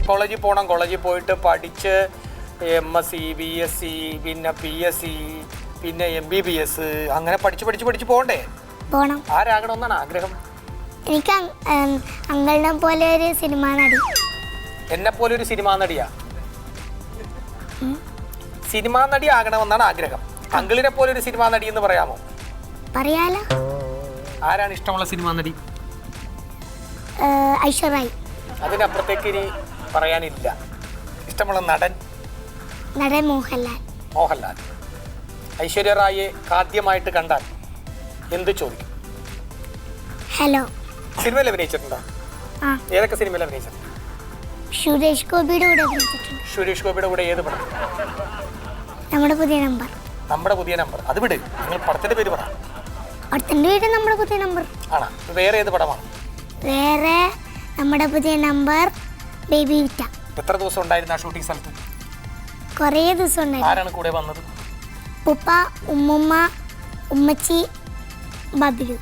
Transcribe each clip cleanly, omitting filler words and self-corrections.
കോളേജിൽ പോകണം, കോളേജിൽ പോയിട്ട് പഠിച്ച് MSc BSc പിന്നെ PSc പിന്നെ MBBS അങ്ങനെ പഠിച്ച് പോകണ്ടേ? പോണം. ആരാകണമെന്നാണ് ആഗ്രഹം? എനിക്ക് അങ്കിളിനെ പോലെ ഒരു സിനിമാ നടി. എന്നെ പോലെ ഒരു സിനിമാ നടിയാ? സിനിമാ നടി ആകണമെന്നാണ് ആഗ്രഹം. അങ്കിളിനെ പോലെ ഒരു സിനിമാ നടി എന്ന് പറയാമോ? പറയാലോ. ആരാണ് ഇഷ്ടമുള്ള സിനിമാ നടി? ഐശ്വര്യ. അതിനപ്പുറത്തേക്ക് ഇനി പറയാനില്ല. ഇഷ്ടമുള്ള നടൻ? നടൻ മോഹൻലാൽ. മോഹൻലാൽ. ഐശ്വര്യ റായിയെ ആദ്യമായിട്ട് കണ്ടാൽ എന്ത് ചോദിക്കും? ഹലോ. സിനിമയിൽ അഭിനയിച്ചിട്ടുണ്ടോ? ഏതൊക്കെ സിനിമയിൽ അഭിനയിച്ചിട്ടുണ്ട്? സുരേഷ് ഗോപിയുടെ കൂടെ അഭിനയിച്ചിട്ടുണ്ട്. സുരേഷ് ഗോപിയുടെ കൂടെ ഏത് പടം? നമ്മുടെ പുതിയ നമ്പർ. നമ്മുടെ പുതിയ നമ്പർ. അത് വിട്, നിങ്ങൾ പടത്തിന്റെ പേര് പറ. പടത്തിന്റെ പേര് നമ്മുടെ പുതിയ നമ്പർ ആണോ? വേറെ ഏത് പടമാണ്? വേറെ നമ്മുടെ പുതിയ നമ്പർ, ബേബി വിറ്റ. എത്ര ദിവസം ഉണ്ടായിരുന്നു ആ ഷൂട്ടിംഗ് സ്ഥലത്ത്? കുറേ ദിവസം ഉണ്ടായിരുന്നു. ആരാണ് കൂടെ വന്നത്? ഉപ്പ, ഉമ്മുമ്മ, ഉമ്മച്ചി, ബബിലു.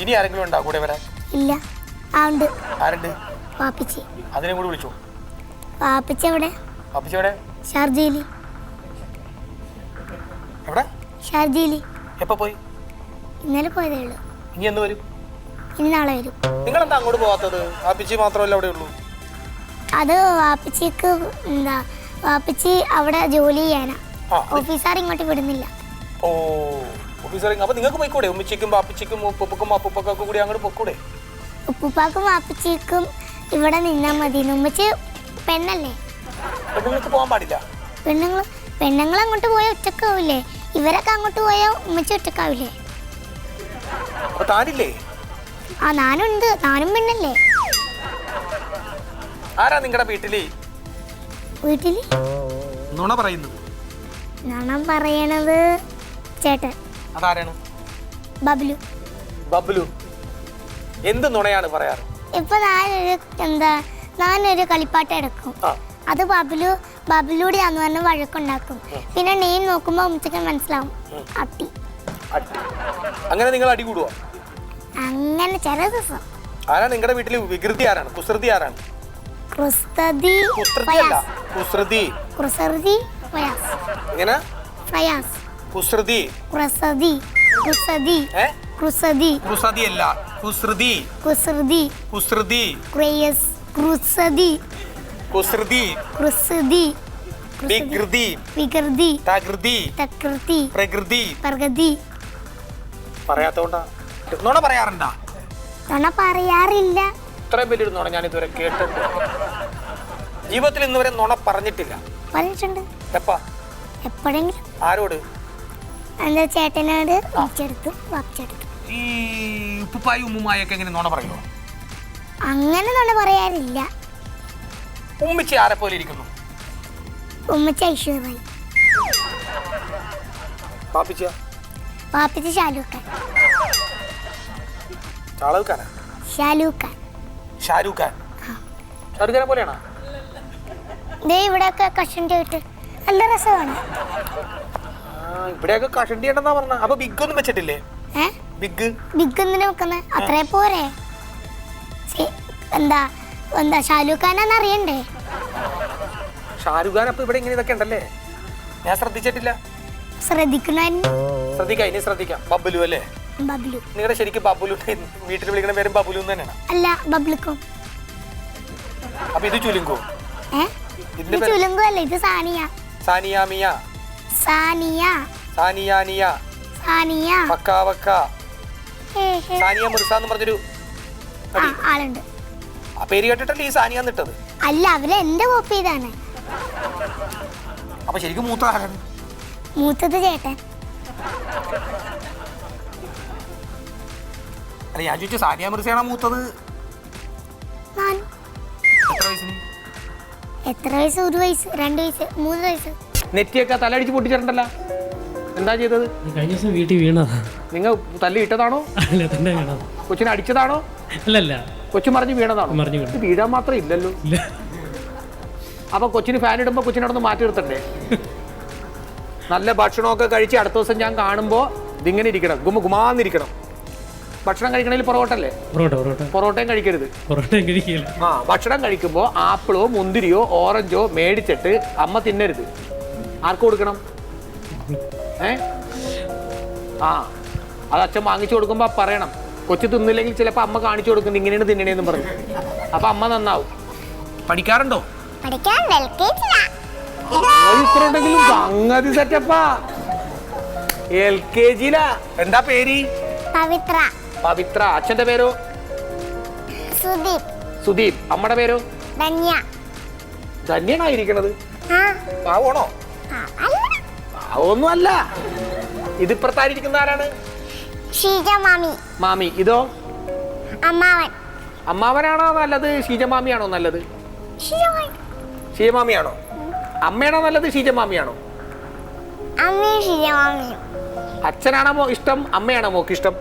ഇനി ആരെങ്കിലും ഉണ്ടോ കൂടെ വരാൻ? ഇല്ല. ഉണ്ട്. ആരുണ്ട്? പാപ്പിച്ചി. അതിനെ കൂടി വിളിച്ചു. പാപ്പിച്ചി എവിടെ? പാപ്പിച്ചി എവിടെ? ഷാർജയില്. എവിടെ? ഷാർജയില്. എപ്പോ പോയി? ഇന്നലെ പോയതേ ഉള്ളൂ. ഇനി എന്ന് വരും? ഇനി നാളെ വരും. നിങ്ങൾ എന്താ അങ്ങോട്ട് പോകാത്തത്? പാപ്പിച്ചി മാത്രമല്ല അവിടെ ഉള്ളൂ. അത് പാപ്പിച്ചിക്ക് പാപ്പിച്ചി അവിടെ ജോലി ചെയ്യാനാ. ഓഫീസർ ഇങ്ങോട്ട് വിടുന്നില്ല. ഓ, ഓഫീസർ. അപ്പൊ നിങ്ങൾക്ക് പോയിക്കൂടെ? ഉമ്മച്ചിക്കും പാപ്പിച്ചിക്കും ഉപ്പുക്കും അപ്പൂപ്പൊക്കെ കൂടി അങ്ങോട്ട് പോയിക്കൂടെ? ഉപ്പുപ്പാക്കും പാപ്പിച്ചിക്കും ഇവിടെ നിന്നാ മതി. ഉമ്മച്ചി പെണ്ണല്ലേ. പെണ്ണുങ്ങൾക്ക് പോകാൻ പാടില്ല. പെണ്ണുങ്ങൾ അങ്ങോട്ട് പോയാൽ ഒറ്റക്കാവില്ലേ? ഇവരൊക്കെ അങ്ങോട്ട് പോയാൽ ഉമ്മച്ചി ഒറ്റക്കാവില്ലേ? അപ്പൊ താനില്ലേ? ഞാനുണ്ട്. ഞാനും പെണ്ണല്ലേ. ആരാ നിങ്ങളുടെ വീട്ടില് നുണ പറയുന്നത്? നുണ പറയണത് ചേട്ടൻ. അതാരാണ്? ബബ്ലു. ബബ്ലു എന്ത് നുണയാണ് പറയാറ്? ഇപ്പൊ ഞാനൊരു കളിപ്പാട്ട് എടുക്കും. അത് ബബ്ലൂടെയാന്ന് പറഞ്ഞ് വഴക്കുണ്ടാക്കും. പിന്നെ നെയിം നോക്കുമ്പോ ഉമ്മച്ചക്ക് മനസ്സിലാവും. അട്ടി. അങ്ങനെ നിങ്ങൾ അടി കൂടുവോ? അങ്ങനെ ചില ദിവസം. ആരാ നിങ്ങളുടെ വീട്ടില് വികൃതി? ആരാണ്? കുസൃതി ആരാണ്? പറയാത്തോണ്ടാ? നുണ പറയാറുണ്ടാ? നുണ പറയാറില്ല. ഇത്രയും വലിയൊരു നുണ ഞാൻ ഇതുവരെ കേട്ടിട്ടുണ്ട്. ജീവിതത്തിൽ ഇന്നുവരെ നുണ പറഞ്ഞിട്ടില്ല. പറഞ്ഞിട്ടുണ്ട്. എപ്പാ? എപ്പോഴെങ്കിലും. ആരോട്? എന്റെ ചേട്ടനോട്. വാപ്പിച്ചെടുത്തു. ഈ ഉപ്പുപ്പായി ഉമ്മുമായൊക്കെ എങ്ങനെ നുണ പറയുമോ? അങ്ങനെ നുണ പറയാറില്ല. ഉമ്മച്ചി ആരെ പോലെ ഇരിക്കുന്നു? ഉമ്മച്ചി ഐശ്വര്യ. പാപ്പിച്ച ഷാരൂഖ് ഖാനെ പോലെയാണോ? ഇവിടെയൊക്കെ കഷണ്ടി ആയിട്ട് നല്ല രസമാണ്. ഇവിടെയൊക്കെ കഷണ്ടി ഉണ്ടെന്നാ പറഞ്ഞ. അപ്പൊ ബിഗ് ഒന്നും വെച്ചിട്ടില്ലേ? ബിഗ് എന്തിനാ വെക്കുന്നത്? അത്രേ പോരെ. എന്താ ഷാരൂഖ് ഖാനാന്ന് അറിയണ്ടേ? ഷാരൂഖ് ഖാൻ. അപ്പൊ ഇവിടെ ഇങ്ങനെ ഇതൊക്കെ ഉണ്ടല്ലേ? ഞാൻ ശ്രദ്ധിച്ചിട്ടില്ല. ശ്രദ്ധിക്കാം. ബബ്ലു അല്ലേ? ബബ്ലു. നിങ്ങളുടെ ശരിക്കും ബബ്ലു വീട്ടിൽ വിളിക്കുന്ന പേരും ബബ്ലു തന്നെയാണ്? അല്ല, ബബ്ലുക്കും. അപ്പൊ ഇത് ചുലുങ്കോ? ചുലുങ്കോ അല്ല, ഇത് സാനിയ. സാനിയ മിർസ എന്ന് പറഞ്ഞൊരു ആളുണ്ട്. ആ പേര് കേട്ടിട്ടല്ലേ ഈ സാനിയ ഇട്ടത്? അല്ല, അവര് എന്റെ കോപ്പി ചെയ്താണ്. അപ്പൊ ശരിക്കും മൂത്ത ആരാണ്? മൂത്തത് ചേട്ടൻ. അല്ല, ഞാൻ ചോദിച്ചു സാനിയ മിർസയാണോ മൂത്തത്? എത്ര വയസ്സ്? 1 വയസ്സ്, 2 വയസ്സ്, 3 വയസ്സ്. നെറ്റിയൊക്കെ തലടിച്ച് പൊട്ടിച്ചിട്ടുണ്ടല്ലോ. എന്താ ചെയ്തത്? കഴിഞ്ഞ ദിവസം വീട്ടിൽ വീണതാ. നിങ്ങൾ തല്ലി ഇട്ടതാണോ? കൊച്ചിനെ അടിച്ചതാണോ? അല്ലല്ല, കൊച്ചു മറിഞ്ഞ് വീണതാണോ? വീഴാൻ മാത്രം ഇല്ലല്ലോ. അപ്പൊ കൊച്ചിന് ഫാൻ ഇടുമ്പോ കൊച്ചിനോടൊന്ന് മാറ്റി നിർത്തണ്ടേ? നല്ല ഭക്ഷണമൊക്കെ കഴിച്ച് അടുത്ത ദിവസം ഞാൻ കാണുമ്പോ ഇതിങ്ങനെ ഇരിക്കണം, ഗുമാന്നിരിക്കണം. ഭക്ഷണം കഴിക്കണമെങ്കിൽ പൊറോട്ടല്ലേ? പൊറോട്ടയും കഴിക്കരുത്. ആ, ഭക്ഷണം കഴിക്കുമ്പോൾ ആപ്പിളോ മുന്തിരിയോ ഓറഞ്ചോ മേടിച്ചിട്ട് അമ്മ തിന്നരുത്. ആർക്ക് കൊടുക്കണം? ആ, അത് അച്ഛൻ വാങ്ങിച്ചു കൊടുക്കുമ്പോൾ പറയണം. കൊച്ചു തിന്നില്ലെങ്കിൽ ചിലപ്പോൾ അമ്മ കാണിച്ചു കൊടുക്കുന്നു ഇങ്ങനെയാണ് തിന്നണേന്ന് പറഞ്ഞു. അപ്പൊ അമ്മ നന്നാവും. പഠിക്കാറുണ്ടോ? ഇത്ര ഉണ്ടെങ്കിലും സംഗതി സെറ്റപ്പാ. LKG-ലാ. എന്താ പേര്? പവിത്ര. അച്ഛന്റെ പേരോ? സുദീപ്. അമ്മയുടെ പേരോ? ധന്യനായിരിക്കണത്. പാവണോ? പാവൊന്നും അല്ല. ഇതിപ്പുറത്തായിരിക്കുന്ന ആരാണ്? മാമി. ഇതോ? അമ്മാവനാണോ നല്ലത്, ഷീജമാമിയാണോ നല്ലത്? ഷീജമാമിയാണോ? അമ്മയാണോ നല്ലത്, ഷീജമാമിയാണോ? അച്ഛനാണോ ഇഷ്ടം, അമ്മയാണോ മോക്ക് ഇഷ്ടം?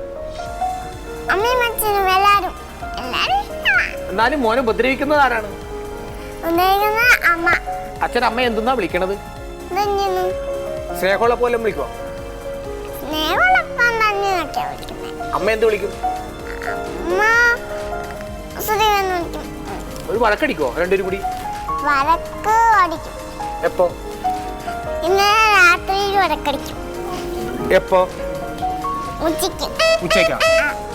എന്നാലും മോനെ ഉപദ്രവിക്കുന്നത് ആരാണ്? അച്ഛൻ അമ്മ എന്തെന്നാ വിളിക്കണത്? സ്നേഹമുള്ള പോലെ വിളിക്കോ? അമ്മ എന്ത് വിളിക്കും? ഒരു വഴക്കടിക്കോ രണ്ടുപേരും കൂടി? എപ്പോ? എപ്പോ? ഉച്ചയ്ക്കാ?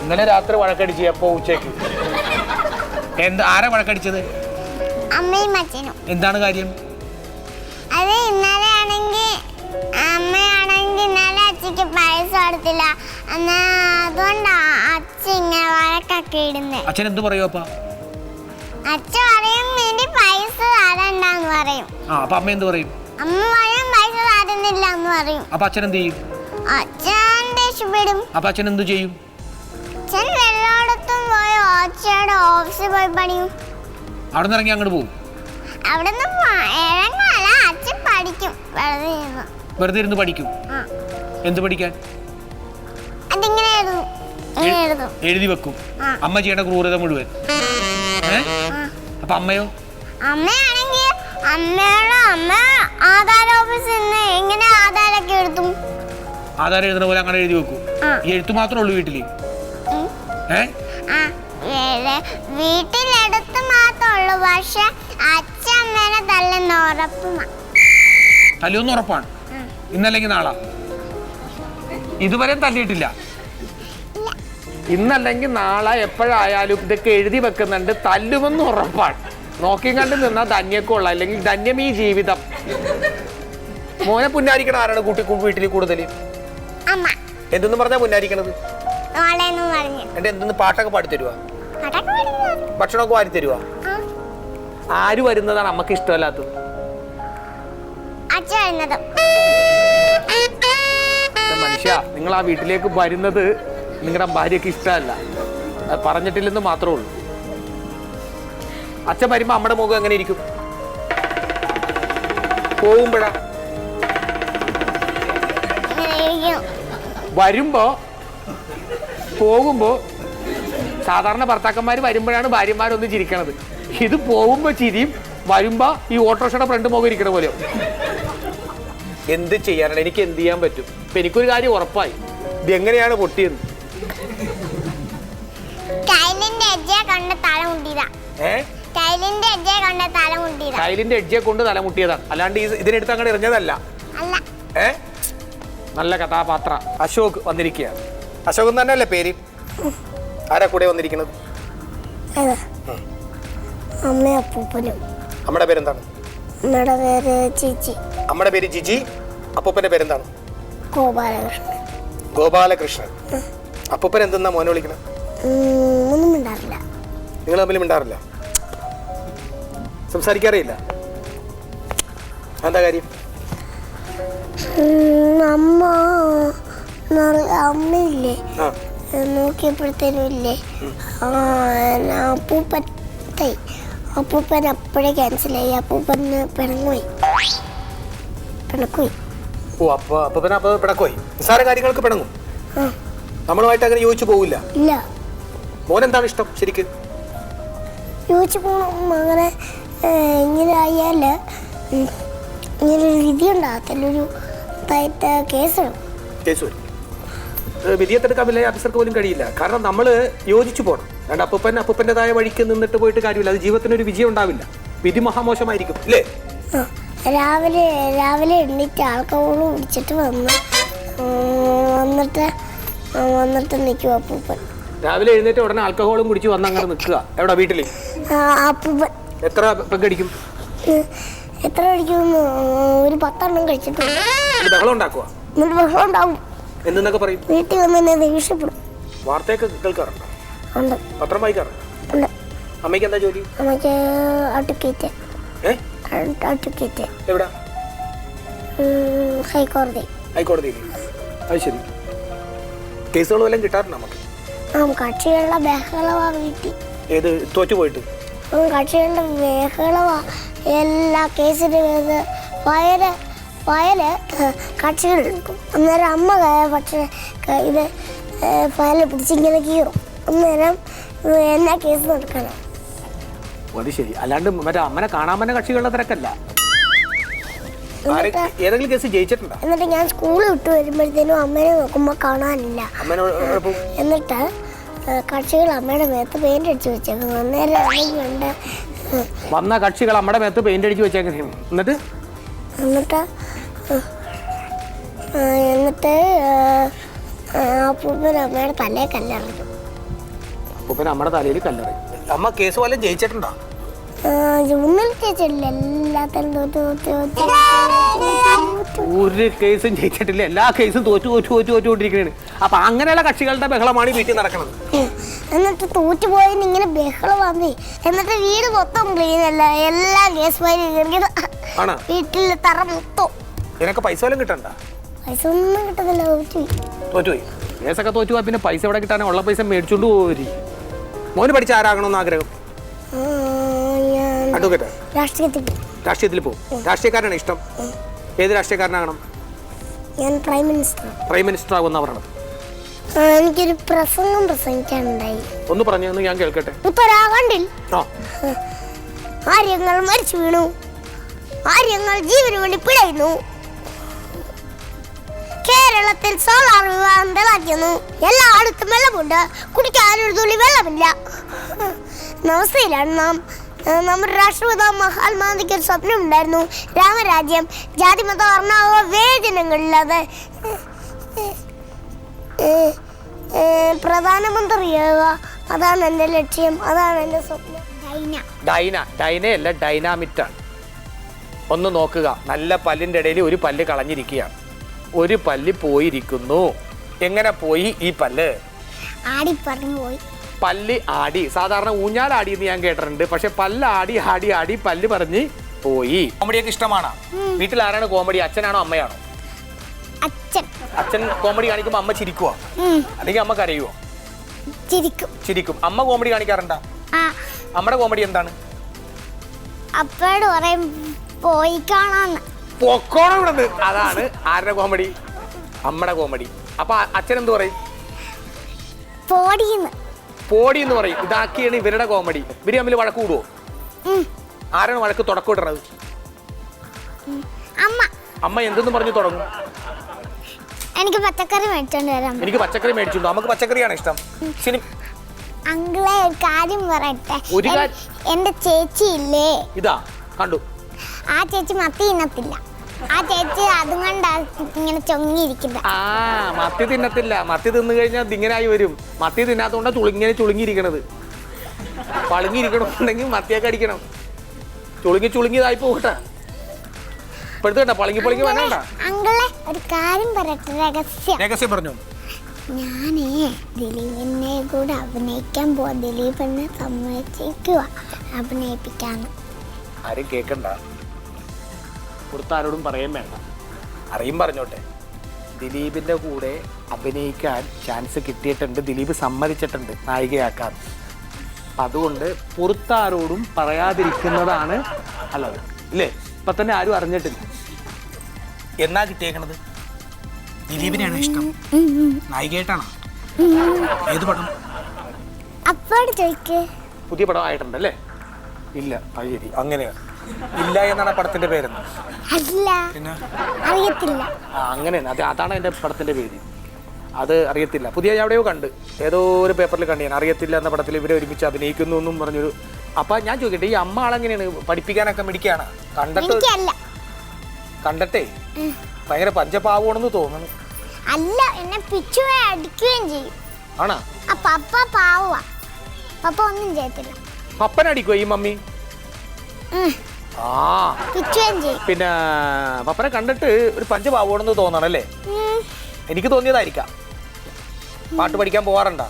ഇന്നലെ രാത്രി വഴക്കടിച്ച്. എപ്പോ? ഉച്ചയ്ക്ക്. ആരാ വഴക്കടിച്ചത്? അമ്മയും അച്ഛനും. എന്താണ് കാര്യം? അത് ഇന്നലെ ആണെങ്കിൽ അമ്മയാണെങ്കിൽ ഇന്നലെ അച്ഛക്ക് പൈസ കൊടുത്തില്ല, അതുകൊണ്ടാ അച്ഛൻ ഇങ്ങനെ വഴക്കൊക്കെ ഇടുന്നേ. അച്ഛൻ എന്ത് പറയൂ? അപ്പ അച്ഛൻ പറയും വേണ്ടി പൈസ തരണ്ടെന്ന് പറയും. അപ്പൊ അമ്മ എന്ത് പറയും? അമ്മ പറയും പൈസ തരുന്നില്ല എന്ന് പറയും. അപ്പൊ അച്ഛൻ എന്ത് ചെയ്യും? അച്ഛൻ ദേഷ്യപ്പെടും. അപ്പൊ അച്ഛൻ എന്ത് ചെയ്യും? അച്ഛൻ എല്ലായിടത്തും പോയി അച്ഛയുടെ ഓഫീസിൽ പോയി പണിയും. അവിടെ നിന്ന് ഇറങ്ങി അങ്ങോട്ട് പോകും? അവിടെ നിന്ന് ഇറങ്ങാല, അച്ഛൻ പഠിക്കും. വെറുതെ ഇരുന്ന് പഠിക്കും? എന്ത് പഠിക്കാൻ? അതിങ്ങനെ എഴുതി വെക്കും. അമ്മ ചെയ്യണ ക്രൂരത മുഴുവൻ. അപ്പൊ അമ്മയോ? അമ്മയാണെങ്കിൽ അമ്മ ആധാർ ഓഫീസിൽ നിന്ന് എങ്ങനെ ആധാരൊക്കെ എടുത്തു? ആധാരം എഴുതുന്ന പോലെ അങ്ങനെ എഴുതി വെക്കും. ഈ എഴുത്ത് മാത്രമേ ഉള്ളൂ വീട്ടില്? വീട്ടിലെടുത്ത് മാത്രമേ ഉള്ളൂ. പക്ഷെ അച്ഛൻ അമ്മേനെ തല്ലെന്ന് ഉറപ്പുമാണ്. തല്ലുമെന്ന് ഉറപ്പാണ്? ഇന്നല്ലെങ്കിൽ നാളെ? ഇതുവരെ തല്ലിയിട്ടില്ല. ഇന്നല്ലെങ്കിൽ നാളെ എപ്പോഴായാലും ഇതൊക്കെ എഴുതി വെക്കുന്നുണ്ട്. തല്ലുമെന്ന് ഉറപ്പാണ്. നോക്കി കണ്ട് നിന്നാ ധന്യക്കുള്ള, അല്ലെങ്കിൽ ധന്യം ഈ ജീവിതം. മോനെ പുന്നാരിക്കണ ആരാണ് വീട്ടിൽ കൂടുതൽ? എന്തെന്ന് പറഞ്ഞാ പുന്നാരിക്കണത്? എന്റെ എന്തെന്ന് പാട്ടൊക്കെ പാടിത്തരുവാ? ഭക്ഷണമൊക്കെ വാരി തരുവാ? ആര് വരുന്നതാണ് അമ്മക്ക് ഇഷ്ടമല്ലാത്തത്? മനുഷ്യ, നിങ്ങൾ ആ വീട്ടിലേക്ക് വരുന്നത് നിങ്ങളുടെ ഭാര്യക്ക് ഇഷ്ടമല്ല. അത് പറഞ്ഞിട്ടില്ലെന്ന് മാത്രമേ ഉള്ളൂ. അച്ഛൻ വരുമ്പോ അമ്മയുടെ മുഖം എങ്ങനെ ഇരിക്കും? പോകുമ്പോഴാ? വരുമ്പോ പോകുമ്പോ സാധാരണ ഭർത്താക്കന്മാര് വരുമ്പോഴാണ് ഭാര്യമാരൊന്ന് ചിരിക്കണത്. ഇത് പോകുമ്പോ ചിരിയും, വരുമ്പോ ഈ ഓട്ടോറിക്ഷയുടെ ഫ്രണ്ട് മുഖം ഇരിക്കണ പോലെയോ. എന്ത് ചെയ്യാനാണ്? എനിക്ക് എന്ത് ചെയ്യാൻ പറ്റും? ഇപ്പൊ എനിക്കൊരു കാര്യം ഉറപ്പായി, ഇത് എങ്ങനെയാണ് പൊട്ടിയെന്ന്. കൈലിന്റെ എഡ്ജെ കൊണ്ട് തലമുട്ടിയതാണ്, അല്ലാണ്ട് ഇതിനെടുത്ത് അങ്ങനെ എറിഞ്ഞതല്ല. നല്ല കഥാപാത്ര അശോക് വന്നിരിക്കുകയാണ്. അശോക് തന്നെയല്ലേ പേര്? ആരാ കൂടെ വന്നിരിക്കുന്നത്? അമ്മയുടെ പേരെന്താണ്? അമ്മയുടെ പേര് ജിജി. അപ്പൂപ്പന്റെ പേരെന്താണ്? ഗോപാലകൃഷ്ണൻ. അപ്പൂപ്പൻ എന്തെന്നാ മോനെ വിളിക്കണേ? നിങ്ങൾ തമ്മിൽ മിണ്ടാറില്ല? സംസാരിക്കാറില്ല? എന്താ കാര്യം? അമ്മയില്ലേ നോക്കിയപ്പോഴത്തേനും ഇല്ലേ അപ്പൂപ്പൻ അപ്പോഴേ ക്യാൻസലായി. അപ്പൂപ്പന് പിണങ്ങുപോയി. ഓ, അപ്പൊ അപ്പൂപ്പൻ പിണക്കോയി? നിസ്സാര കാര്യങ്ങൾക്ക് പിണങ്ങും? നമ്മളുമായിട്ട് അങ്ങനെ യോജിച്ചു പോവില്ല? ഇല്ല. മോനെന്താണ് ഇഷ്ടം ശരിക്കും? യോജിച്ചു പോകണം. അങ്ങനെ ഇങ്ങനെ ആയാല് ഇങ്ങനൊരു വിധി ഉണ്ടാകത്തില്ല. ഒരു കേസ് വരും. വിധിയെടുക്കാൻ വലിയ ഓഫീസർക്ക് പോലും കഴിയില്ല. കാരണം നമ്മൾ യോജിച്ചു പോകണം. അതുകൊണ്ട് അപ്പൂപ്പൻ്റെതായ വഴിക്ക് നിന്നിട്ട് പോയിട്ട് കാര്യമില്ല. അത് ജീവിതത്തിനൊരു വിജയം ഉണ്ടാവില്ല. വിധി മഹാമോശമായിരിക്കും അല്ലേ? രാവിലെ എണ്ണീറ്റ് ആൽക്കഹോൾ കുടിച്ചിട്ട് വന്നിട്ട് നിൽക്കും അപ്പൂപ്പൻ. രാവിലെ എഴുന്നേറ്റ് ഉടനെ ആൽക്കഹോളും കുടിച്ച് വന്ന് അങ്ങനെ നിൽക്കുക. എവിടെ? വീട്ടിൽ. അപ്പൂപ്പൻ എത്ര പെങ്കടിക്കും? എത്ര കഴിക്കും? ഒരു 10 എണ്ണം കഴിച്ചിട്ടുണ്ട്. ബഹളം ഉണ്ടാക്കുക. ബഹളം ഉണ്ടാവും. എന്തെന്നൊക്കെ പറയും? വീട്ടിൽ വന്ന് എന്നെ ദേഷ്യപ്പെടും. വാർത്തയൊക്കെ കേൾക്കാറുണ്ടോ? ഉണ്ട്. പത്രം വായിക്കാറുണ്ടോ? ഉണ്ട്. അമ്മയ്ക്ക് എന്താ ജോലി? അമ്മയ്ക്ക് അഡ്വക്കേറ്റ്. എവിടെ? ഹൈക്കോടതി. ഹൈക്കോടതിയിൽ. അത് ശരി. കേസുകളും എല്ലാം കിട്ടാറുണ്ട് നമുക്ക്. കക്ഷികളുടെ ബഹളവാ വീട്ടിൽ. ഏത്? തോറ്റു പോയിട്ട് കക്ഷികളുടെ ബഹളവാ. എല്ലാ കേസിന്റെ ഫയല് കക്ഷികൾ എടുക്കും. അന്നേരം അമ്മ പക്ഷേ ഇത് ഫയല് പിടിച്ചിങ്ങനെ കീറും. അന്നേരം എന്നാ കേസ് നടക്കണം. അത് ശരി. അല്ലാണ്ട് മറ്റേ അമ്മനെ കാണാൻ തന്നെ കക്ഷികളുടെ തിരക്കല്ല. ഏതെങ്കിലും കേസ് ജയിച്ചിട്ടുണ്ടോ? എന്നിട്ട് ഞാൻ സ്കൂളിൽ വിട്ട് വരുമ്പോഴത്തേനും അമ്മേനെ നോക്കുമ്പോ കാണാനില്ല. എന്നിട്ട് കക്ഷികൾ അമ്മയുടെ മേത്ത് പെയിന്റ് അടിച്ചു വെച്ചേക്കുന്നു. അന്നേരം വന്ന കക്ഷികൾ അമ്മയുടെ മേത്ത് പെയിന്റ് അടിച്ചു വെച്ചേക്കുന്നു. എന്നിട്ട് അപ്പൂപ്പൻ അമ്മയുടെ തലയിൽ കല്ലെറിഞ്ഞു. അപ്പൂപ്പൻ അമ്മയുടെ തലയിൽ കല്ലെറി. അമ്മ കേസ് വല്ലതും ജയിച്ചിട്ടുണ്ടോ? ഒന്നും ജയിച്ചിട്ടില്ല. എല്ലാത്തിനും ഒരു കേസും ജയിച്ചിട്ടില്ല. എല്ലാ കേസും തോറ്റുകൊണ്ടിരിക്കുകയാണ്. അപ്പൊ അങ്ങനെയുള്ള കക്ഷികളുടെ ബഹളമാണ് വീട്ടിൽ നടക്കുന്നത്. എന്നിട്ട് തോറ്റുപോയെന്ന് ഇങ്ങനെ ബഹളം വന്നേ. എന്നിട്ട് വീട് മൊത്തം ക്ലീൻ അല്ല. എല്ലാ കേസ് വീട്ടിൽ തറ മൊത്തം. ഇതിനൊക്കെ പൈസ വല്ലതും കിട്ടണ്ട? പൈസ ഒന്നും കിട്ടത്തില്ല. തോറ്റുപോയി. കേസൊക്കെ തോറ്റുപോയി. പിന്നെ പൈസ എവിടെ കിട്ടാൻ? ഉള്ള പൈസ മേടിച്ചോണ്ട് പോയി. മോന് പഠിച്ച ആരാകണമെന്ന് ആഗ്രഹം? അഡ്വക്കേറ്റ്. രാഷ്ട്രീയത്തിൽ പോകും. രാഷ്ട്രീയക്കാരാണ് ഇഷ്ടം? ഏത് രാഷ്ട്രീയക്കാരനാകണം? ഞാൻ പ്രൈം മിനിസ്റ്റർ ആകുന്ന പറയണം. എനിക്കൊരു പ്രസംഗം പ്രസംഗിക്കാനുണ്ടായി. ഒന്ന് പറഞ്ഞു ഞാൻ കേൾക്കട്ടെ. ഉത്തരാഖണ്ഡിൽ ആര്യങ്ങൾ മരിച്ചു വീണു. ആര്യങ്ങൾ ജീവന് വേണ്ടി പിടയുന്നു. കേരളത്തിൽ സോളാർ വിവാഹം തിളയ്ക്കുന്നു. എല്ലായിടത്തും വെള്ളമുണ്ട്. കുടിക്കാനൊരു തുള്ളി വെള്ളമില്ല. നമസ്തയിലാണ് നമ്മുടെ രാഷ്ട്രപിതാവ് മഹാത്മാഗാന്ധിക്ക് ഒരു സ്വപ്നം ഉണ്ടായിരുന്നു. രാമരാജ്യം. ജാതിമത വർണ്ണാവ വേദനകളില്ലാതെ പ്രധാനമന്ത്രിയാവുക. അതാണ് എൻ്റെ ലക്ഷ്യം. അതാണ് എൻ്റെ സ്വപ്നം. ഡൈനയല്ല, ഡൈനാമിറ്റാണ്. ഒന്ന് നോക്കുക. നല്ല പല്ലിൻ്റെ ഇടയിൽ ഒരു പല്ല് കളഞ്ഞിരിക്കുകയാണ്. ഒരു പല്ല് പോയിരിക്കുന്നു. എങ്ങനെ പോയി ഈ പല്ല്? ആടി പറഞ്ഞു പോയി. പല്ല് ആടി. സാധാരണ ഊഞ്ഞാലാടി എന്ന് ഞാൻ കേട്ടിട്ടുണ്ട്. പക്ഷെ പല്ല് ആടി പല്ല് പറഞ്ഞ് പോയി. കോമഡിയൊക്കെ ഇഷ്ടമാണോ? വീട്ടിൽ ആരാണ് കോമഡി? അച്ഛനാണോ അമ്മയാണോ? അച്ഛൻ കോമഡി കാണിക്കുമ്പോ അമ്മ ചിരിക്കുവോ? അല്ലെങ്കിൽ അമ്മ കരയുവോ? ചിരിക്കും. അമ്മ കോമഡി കാണിക്കാറുണ്ടോ? അമ്മയുടെ കോമഡി എന്താണ്? അപ്പോഴ് പറയും പോയി കാണാൻ. അതാണ് ആരുടെ കോമഡി? അമ്മയുടെ കോമഡി. അപ്പൊ അച്ഛൻ എന്ത് പറയും? പോടി എന്ന് പറയും. ഇതാക്കിയാണ് ഇവരുടെ കോമഡി. ഇവര് തമ്മിൽ വഴക്ക് കൂടുവോ? ആരാണ് വഴക്ക് തുടക്കം ഇടുന്നത്? അമ്മ എന്തെന്ന് പറഞ്ഞു തുടങ്ങും? എനിക്ക് പച്ചക്കറി മേടിച്ചോണ്ട് വരാം. എനിക്ക് പച്ചക്കറി മേടിച്ചോണ്ടോ? നമുക്ക് പച്ചക്കറിയാണ് ഇഷ്ടം. അങ്കിളെ ഒരു കാര്യം പറയട്ടെ. എന്റെ ചേച്ചി ഇല്ലേ, ഇതാ കണ്ടു. ആ ചേച്ചി മത്തി തിന്നത്തില്ല. ആ ചേച്ചി അതും കൊണ്ടാ ഇങ്ങനെ ചൊങ്ങിയിരിക്കുന്നത്. മത്തി തിന്നത്തില്ല. മത്തി തിന്നു കഴിഞ്ഞാൽ ഇതിങ്ങനായി വരും. മത്തി തിന്നാത്തോണ്ടാ ഇങ്ങനെ ചുളുങ്ങിയിരിക്കണത്. പളുങ്ങിയിരിക്കണമെന്നുണ്ടെങ്കിൽ മത്തിയൊക്കെ അടിക്കണം. ചുളുങ്ങിയതായി പോകട്ടെ. ഇപ്പോഴത്തെ കേട്ടോ പളുങ്ങി വേണ്ട. അങ്കിളെ ഒരു കാര്യം പറയട്ടെ. രഹസ്യം പറഞ്ഞു. ഞാനേ ദിലീപിനെ കൂടെ അഭിനയിക്കാൻ പോവാ. ദിലീപിനെ സമ്മതിക്കുക അഭിനയിപ്പിക്കാന്ന്. ആരും കേക്കണ്ട. പുറത്താരോടും പറയാൻ വേണ്ട. അറിയും പറഞ്ഞോട്ടെ. ദിലീപിന്റെ കൂടെ അഭിനയിക്കാൻ ചാൻസ് കിട്ടിയിട്ടുണ്ട്. ദിലീപ് സമ്മതിച്ചിട്ടുണ്ട് നായികയാക്കാൻ. അതുകൊണ്ട് പുറത്താരോടും പറയാതിരിക്കുന്നതാണ് നല്ലത്. ഇല്ലേ? ഇപ്പൊ തന്നെ ആരും അറിഞ്ഞിട്ടില്ല. എന്നാ കിട്ടിയേക്കണത്? ദിലീപിനെയാണ് ഇഷ്ടം. നായികയായിട്ടാണോ? ഏത് പടം? അപ്പോഴ് ചോദിക്കേ. പുതിയ പടം ആയിട്ടുണ്ടല്ലേ? ഇല്ല. അത് ശരി. അങ്ങനെയാ. ഇല്ല എന്നാണ് പടത്തിന്റെ പേരെന്ന്? അല്ല, അറിയത്തില്ല. അങ്ങനെ അതാണ് എന്റെ പടത്തിന്റെ പേര്. അത് അറിയത്തില്ല. പുതിയ എവിടെയോ കണ്ട്, ഏതോ ഒരു പേപ്പറിൽ കണ്ട് ഞാൻ. അറിയത്തില്ല എന്ന പടത്തിൽ ഇവരെ ഒരുമിച്ച് അഭിനയിക്കുന്നു എന്നും പറഞ്ഞൊരു. അപ്പൊ ഞാൻ ചോദിക്കട്ടെ, ഈ അമ്മ ആളെങ്ങനെയാണ്? പഠിപ്പിക്കാനൊക്കെ മിടിക്കാണ്? കണ്ടട്ടെ ഭയങ്കര പഞ്ചപാവണെന്ന് തോന്നുന്നു. അല്ല, എന്നെ പിച്ചുവേ അടിക്കുകയും ചെയ്യും. ആണോ? പപ്പ പാവുവാ, പപ്പ ഒന്നും ചെയ്യത്തില്ല. പപ്പനടിക്കോ ഈ മമ്മി? ആ, പിന്നെ പപ്പനെ കണ്ടിട്ട് ഒരു പഞ്ചപാവണെന്ന് തോന്നണല്ലേ? എനിക്ക് തോന്നിയതായിരിക്കാം. പാട്ട് പഠിക്കാൻ പോവാറുണ്ടോ?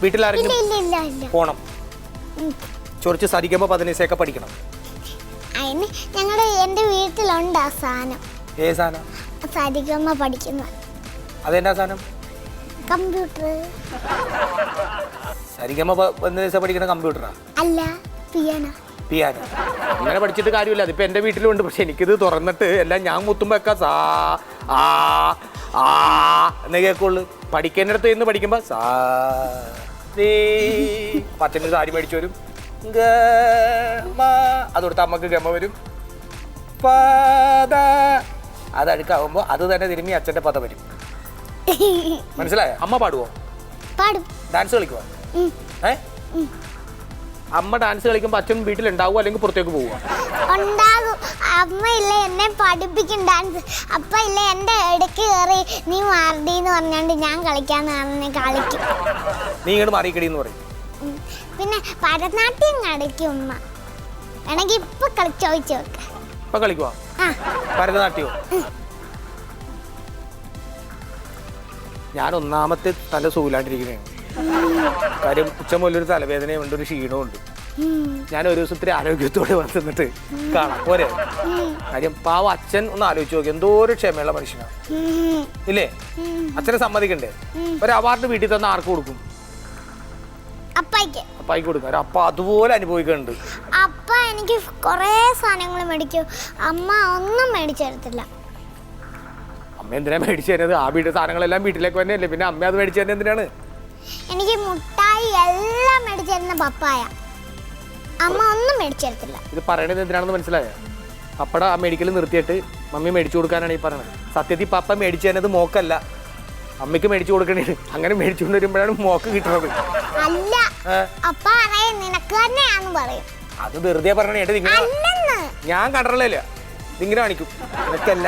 വീട്ടിലാരെങ്കിലും പോണം. ചൊറിച്ച് സരിക്കുമ്പോ 15 പഠിക്കണം. എന്റെ വീട്ടിലുണ്ട് ആ സാധനം. ഏ സാധനം? സരിഗമ പഠിക്കുന്ന. അതെന്നാ സാധനം? കമ്പ്യൂട്ടർ. സരിഗമ 15 പഠിക്കുന്ന കമ്പ്യൂട്ടറാ? അല്ല, പിയാനോ. പിയാനോ. അങ്ങനെ പഠിച്ചിട്ട് കാര്യമില്ല. അതിപ്പോ എന്റെ വീട്ടിലും ഉണ്ട്. പക്ഷെ എനിക്കിത് തുറന്നിട്ട് എല്ലാം ഞാൻ മുത്തുമ്പോ ഒക്കെ സാ ആ ആ എന്ന് കേൾക്കുള്ളൂ. പഠിക്കേണ്ടടുത്ത് നിന്ന് പഠിക്കുമ്പോ സാ അച്ഛൻ്റെ സാരി മേടിച്ചു വരും, അതൊടുത്ത് അമ്മക്ക് ഗമ വരും, അത് അഴുക്കാവുമ്പോ അത് തന്നെ തിരുമ്മി അച്ഛന്റെ പദം വരും. മനസ്സിലായോ? അമ്മ പാടുവോ? ഡാൻസ് കളിക്കുവോ? അമ്മ ഡാൻസ് കളിക്കുമ്പോ അച്ഛൻ വീട്ടിലുണ്ടാവുമോ അല്ലെങ്കിൽ പുറത്തേക്ക് പോവുക? ഉണ്ടാകും. അമ്മ ഇല്ലേ എന്നെ പഠിപ്പിക്കും ഡാൻസ്. അപ്പ ഇല്ലേ എന്റെ ഇടയ്ക്ക് കയറി നീ മാറിന്ന് പറഞ്ഞോണ്ട് ഞാൻ കളിക്കാന്ന് പറഞ്ഞ് കളിക്കും. നീ ഇങ്ങോട്ട് മാറിക്കടിന്ന് പറയും. പിന്നെ ഭരതനാട്യം കളിക്കും ഉമ്മ. വേണമെങ്കിൽ ഇപ്പൊ ചോദിച്ചു നോക്ക. ഇപ്പൊ കളിക്കുവാ ഭരതനാട്യമോ? ഞാൻ ഒന്നാമത്തെ തല സൂലാണ്ടിരിക്കുന്നതാണ്. കാര്യം ഉച്ചമുല്ലൊരു തലവേദനയുണ്ട്, ഒരു ക്ഷീണമുണ്ട്. ഞാൻ ഒരു ദിവസം ഇത്തിരി ആരോഗ്യത്തോടെ വന്നിട്ട് കാണാം പോരെ. കാര്യം പാവ അച്ഛൻ ഒന്ന് ആലോചിച്ച് നോക്കി, എന്തോ ഒരു ക്ഷമയുള്ള മനുഷ്യനാണ് ഇല്ലേ? അച്ഛനെ സമ്മതിക്കണ്ടേ? ഒരു അവാർഡ് വീട്ടിൽ തന്നെ ആർക്ക് കൊടുക്കും? അപ്പായിക്ക് കൊടുക്കും. അപ്പ അതുപോലെ അനുഭവിക്കുന്നുണ്ട്. അപ്പ എനിക്ക് കൊറേ സാധനങ്ങൾ മേടിക്കും, അമ്മ ഒന്നും മേടിച്ചു തരത്തില്ല. അമ്മ എന്തിനാ മേടിച്ചു തരുന്നത്? ആ വീട്ടിലെ സാധനങ്ങളെല്ലാം വീട്ടിലേക്ക് തന്നെയല്ലേ, പിന്നെ അമ്മ അത് മേടിച്ചു തന്നെ എന്തിനാണ്? എനിക്ക് മുട്ടായി എല്ലാം മേടിച്ചു തരുന്ന പപ്പായ, അമ്മ ഒന്നും മേടിച്ചു തരത്തില്ല. ഇത് പറയണത് എന്തിനാണെന്ന് മനസ്സിലായോ? പപ്പട ആ മെഡിക്കൽ നിർത്തിയിട്ട് മമ്മി മേടിച്ചു കൊടുക്കാനാണ് ഈ പറയണത്. സത്യത്തിൽ പപ്പ മേടിച്ചു തരുന്നത് മോക്കല്ല, അമ്മയ്ക്ക് മേടിച്ചു കൊടുക്കണേ. അങ്ങനെ മേടിച്ചുകൊണ്ട് വരുമ്പോഴാണ് മോക്ക് കിട്ടുന്നത്. അല്ല, അപ്പ നിനക്ക് തന്നെയാന്ന് പറയും. അത് വെറുതെ പറഞ്ഞേ. ഞാൻ കണ്ടറല്ലേ ഇതിങ്ങനെ കാണിക്കും. നിനക്കല്ല.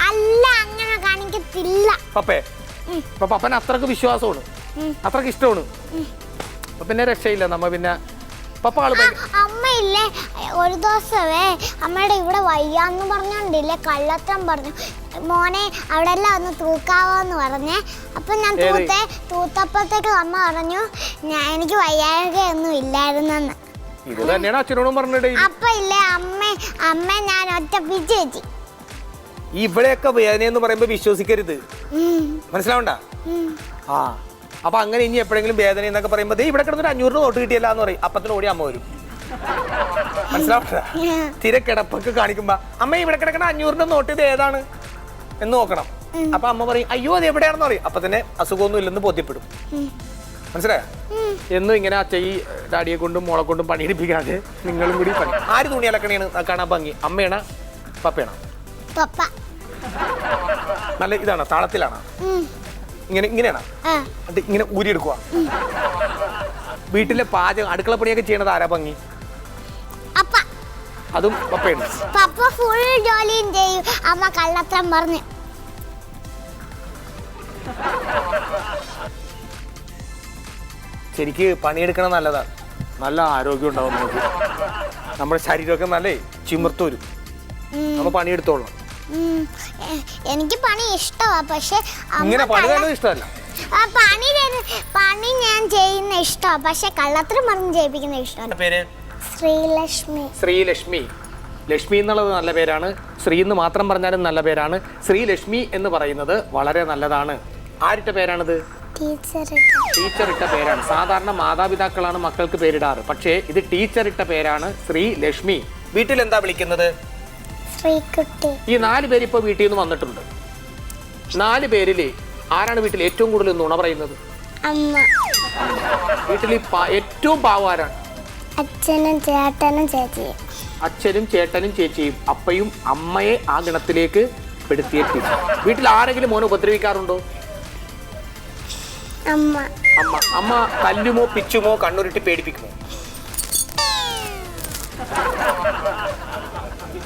അല്ല, അങ്ങനെ കാണിക്കത്തില്ല. പപ്പേ ഇപ്പൊ പപ്പന് അത്രക്ക് വിശ്വാസമാണ്, അത്രക്ക് ഇഷ്ടമാണ്. അപ്പൊ പിന്നെ രക്ഷയില്ല. നമ്മ പിന്നെ അമ്മയില്ലേ ഒരു ദിവസമേ അമ്മയുടെ ഇവിടെ വയ്യാന്ന് പറഞ്ഞോണ്ടില്ലേ കള്ളത്തം പറഞ്ഞു, മോനെ അവിടെ എല്ലാം ഒന്ന് തൂക്കാവോന്ന് പറഞ്ഞേ. അപ്പൊ ഞാൻ തൂത്തപ്പോഴത്തേക്ക് അമ്മ പറഞ്ഞു എനിക്ക് വയ്യാഴ്കയൊന്നും ഇല്ലായിരുന്നെന്ന്. ഇത് തന്നെയാണ് അച്ഛനോടും പറഞ്ഞത്. അപ്പൊ ഇല്ലേ അമ്മ ഞാൻ ഒറ്റ പിച്ചേച്ചി. ഇവിടെയൊക്കെ വേദനയെന്ന് പറയുമ്പോ വിശ്വസിക്കരുത്, മനസ്സിലാവണ്ട? ആ, അപ്പൊ അങ്ങനെ ഇനി എപ്പോഴെങ്കിലും വേദന എന്നൊക്കെ പറയുമ്പോ ഇവിടെ കിടന്നൊരു 500 നോട്ട് കിട്ടിയല്ല എന്ന് പറയും. അപ്പത്തിന് ഓടി അമ്മ വരും. മനസ്സിലാവണ്ട? സ്ഥിര കിടപ്പൊക്കെ കാണിക്കുമ്പോ അമ്മ ഇവിടെ കിടക്കണ 500 നോട്ട് ഇത് ഏതാണ് എന്ന് നോക്കണം. അപ്പൊ അമ്മ പറയും അയ്യോ അത് എവിടെയാണെന്ന് പറയും. അപ്പൊ തന്നെ അസുഖമൊന്നും ഇല്ലെന്ന് ബോധ്യപ്പെടും. മനസ്സിലായോ? എന്നും ഇങ്ങനെ അച്ഛൻ ഈ ഡാഡിയെ കൊണ്ടും മോളെ കൊണ്ടും പണിയെടുപ്പിക്കാതെ നിങ്ങളും കൂടി പണി. ആര് തുണി അലക്കണേണ് കാണാൻ ഭംഗി? അമ്മയാണോ പപ്പയാണോ? നല്ല ഇതാണോ? താളത്തിലാണോ? ഇങ്ങനെയാണോ? ഇങ്ങനെ ഊരിയെടുക്കുക. വീട്ടിലെ പാചകം അടുക്കള പണിയൊക്കെ ചെയ്യണത് ആരാ ഭംഗി? അതും പപ്പയാണ്. പപ്പ ഫുൾ ജോലിയും ചെയ്യും, അമ്മ കള്ളത്തരം പറഞ്ഞു. ശരിക്ക് പണിയെടുക്കണം നല്ലതാണ്, നല്ല ആരോഗ്യം ഉണ്ടാവും നമുക്ക്. നമ്മുടെ ശരീരമൊക്കെ നല്ല ചിമിർത്ത് വരും. നമ്മൾ പണിയെടുത്തോളണം. എനിക്ക് പണി ഇഷ്ടമാ, പക്ഷെ ഇങ്ങനെ പണി തന്നെ ഇഷ്ടമല്ല. പണി ഞാൻ ചെയ്യുന്ന ഇഷ്ടമാ, പക്ഷെ കള്ളത്തരം പറഞ്ഞ് ചെയ്യിപ്പിക്കുന്ന ഇഷ്ടമല്ല. പേര് ശ്രീലക്ഷ്മി. ശ്രീലക്ഷ്മി. ലക്ഷ്മി എന്നുള്ളത് നല്ല പേരാണ്. ശ്രീ എന്ന് മാത്രം പറഞ്ഞാലും നല്ല പേരാണ്. ശ്രീലക്ഷ്മി എന്ന് പറയുന്നത് വളരെ നല്ലതാണ്. ആരുടെ പേരാണിത്? ടീച്ചർ ഇട്ട പേരാണ്. സാധാരണ മാതാപിതാക്കളാണ് മക്കൾക്ക് പേരിടാറ്, പക്ഷേ ഇത് ടീച്ചർ ഇട്ട പേരാണ് ശ്രീലക്ഷ്മി. വീട്ടിൽ എന്താ വിളിക്കുന്നത്? ഈ 4 പേര് ഇപ്പൊ വീട്ടിൽ നിന്ന് വന്നിട്ടുണ്ട്. 4 പേരില് ആരാണ് വീട്ടിൽ ഏറ്റവും കൂടുതൽ നുണ പറയുന്നത്? വീട്ടിൽ ഏറ്റവും പാവം ആരാണ്? അച്ഛനും ചേട്ടനും ചേച്ചിയും. അച്ഛനും ചേട്ടനും ചേച്ചിയും. അപ്പയും അമ്മയെ ആ ഗണത്തിലേക്ക് പെടുത്തിയ ടീച്ചർ. വീട്ടിൽ ആരെങ്കിലും മോനെ ഉപദ്രവിക്കാറുണ്ടോ? അമ്മ. അമ്മ. അമ്മ തല്ലുമോ പിച്ചുമോ കണ്ണുരുട്ടി പേടിപ്പിക്കുമോ?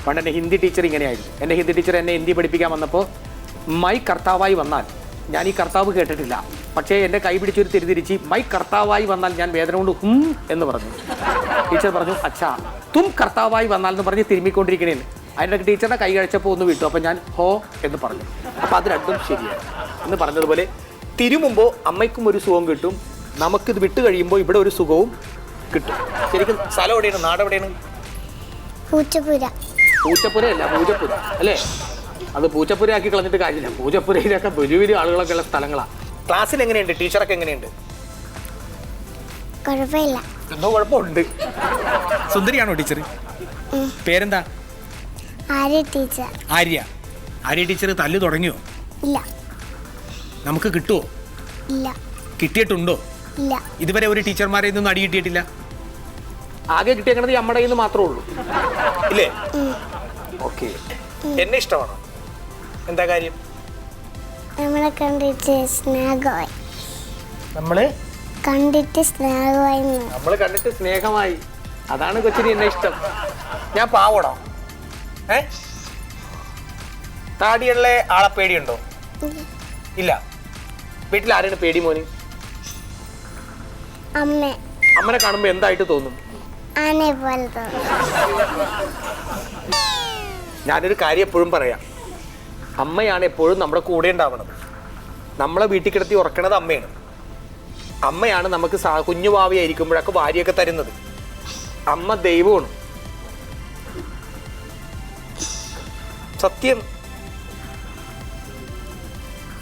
പണ്ട് എൻ്റെ ഹിന്ദി ടീച്ചർ ഇങ്ങനെയായിരുന്നു. എൻ്റെ ഹിന്ദി ടീച്ചർ എന്നെ ഹിന്ദി പഠിപ്പിക്കാൻ വന്നപ്പോൾ മൈ കർത്താവായി വന്നാൽ, ഞാൻ ഈ കർത്താവ് കേട്ടിട്ടില്ല, പക്ഷേ എൻ്റെ കൈ പിടിച്ചൊരു തിരിതിരിച്ച് മൈ കർത്താവായി വന്നാൽ ഞാൻ വേദന കൊണ്ട് എന്ന് പറഞ്ഞു. ടീച്ചർ പറഞ്ഞു അച്ഛാ തും കർത്താവായി വന്നാൽ എന്ന് പറഞ്ഞ് തിരുമ്മിക്കൊണ്ടിരിക്കണേന്ന്. അതിൻ്റെ ടീച്ചറുടെ കൈ കഴിച്ചപ്പോൾ ഒന്ന് വിട്ടു. അപ്പോൾ ഞാൻ ഹോ എന്ന് പറഞ്ഞു. അപ്പോൾ അത് രണ്ടും ശരിയാണ് എന്ന് പറഞ്ഞതുപോലെ തിരുമുമ്പോൾ അമ്മയ്ക്കും ഒരു സുഖം കിട്ടും, നമുക്കിത് വിട്ട് കഴിയുമ്പോൾ ഇവിടെ ഒരു സുഖവും കിട്ടും. ശരിക്കും സ്ഥലം എവിടെയാണ്, നാട് എവിടെയാണ്? പൂച്ചപ്പുര. പൂച്ചപ്പുരയല്ല, പൂജപ്പുര അല്ലേ? അത് പൂച്ചപ്പുര ആക്കി കളഞ്ഞിട്ട് കാര്യമില്ല. പൂജപ്പുരയിലൊക്കെ വലിയ വലിയ ആളുകളൊക്കെ ഉള്ള സ്ഥലങ്ങളാണ്. ക്ലാസ്സിൽ എങ്ങനെയുണ്ട്? ടീച്ചറൊക്കെ എങ്ങനെയുണ്ട്? കുഴപ്പമില്ല. എന്തോ കുഴപ്പമുണ്ട്. സുന്ദരിയാണോ ടീച്ചർ? പേരെന്താ? ആര്യ ടീച്ചർ. ആര്യ. ആര്യ ടീച്ചർ തല്ല് തുടങ്ങിയോ? ഇല്ല. നമുക്ക് കിട്ടുമോ? ഇല്ല. കിട്ടിയിട്ടുണ്ടോ? ഇല്ല. ഇതുവരെ ഒരു ടീച്ചർമാരെ ഒന്നും അടി കിട്ടിയിട്ടില്ല. ആകെ കിട്ടിയേക്കണത് നമ്മുടെ കയ്യിൽ നിന്ന് മാത്രമേ ഉള്ളൂ ഇല്ലേ? ഓക്കെ. എന്നെ ഇഷ്ടമാണോ? എന്താ കാര്യം? നമ്മളെ കണ്ടിട്ട് സ്നേഹമായി. നമ്മള് കണ്ടിട്ട് സ്നേഹമായി. അതാണ് കൊച്ചിന് എന്നെ ഇഷ്ടം. ഞാൻ പാവണോ? താടിയുള്ള ആളെ പേടിയുണ്ടോ? ഇല്ല. വീട്ടിൽ ആരാണ് പേടി മോന്? അമ്മനെ കാണുമ്പോ എന്തായിട്ട് തോന്നും? ഞാനൊരു കാര്യം എപ്പോഴും പറയാം, അമ്മയാണ് എപ്പോഴും നമ്മുടെ കൂടെ ഉണ്ടാവണം. നമ്മളെ വീട്ടിൽ കിടത്തി ഉറക്കണത് അമ്മയാണ്. അമ്മയാണ് നമുക്ക് കുഞ്ഞു ഭാവിയായിരിക്കുമ്പോഴൊക്കെ ഭാര്യയൊക്കെ തരുന്നത്. അമ്മ ദൈവമാണ്. സത്യം.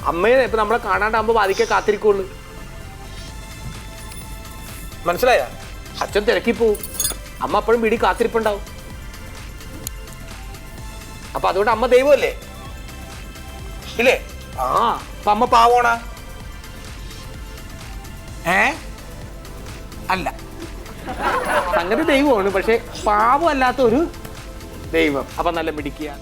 അമ്മയെ ഇപ്പൊ നമ്മളെ കാണാണ്ടാകുമ്പോ ബാധിക്കെ കാത്തിരിക്കുള്ളൂ. മനസ്സിലായ? അച്ഛൻ തിരക്കി പോവും, അമ്മ അപ്പോഴും വീടി കാത്തിരിപ്പുണ്ടാവും. അപ്പൊ അതുകൊണ്ട് അമ്മ ദൈവമല്ലേ ഇല്ലേ? അപ്പൊ അമ്മ പാവോണ? അല്ല, സംഗതി ദൈവമാണ്, പക്ഷെ പാവമല്ലാത്ത ഒരു ദൈവം. അപ്പൊ നല്ല മിടിക്കുക.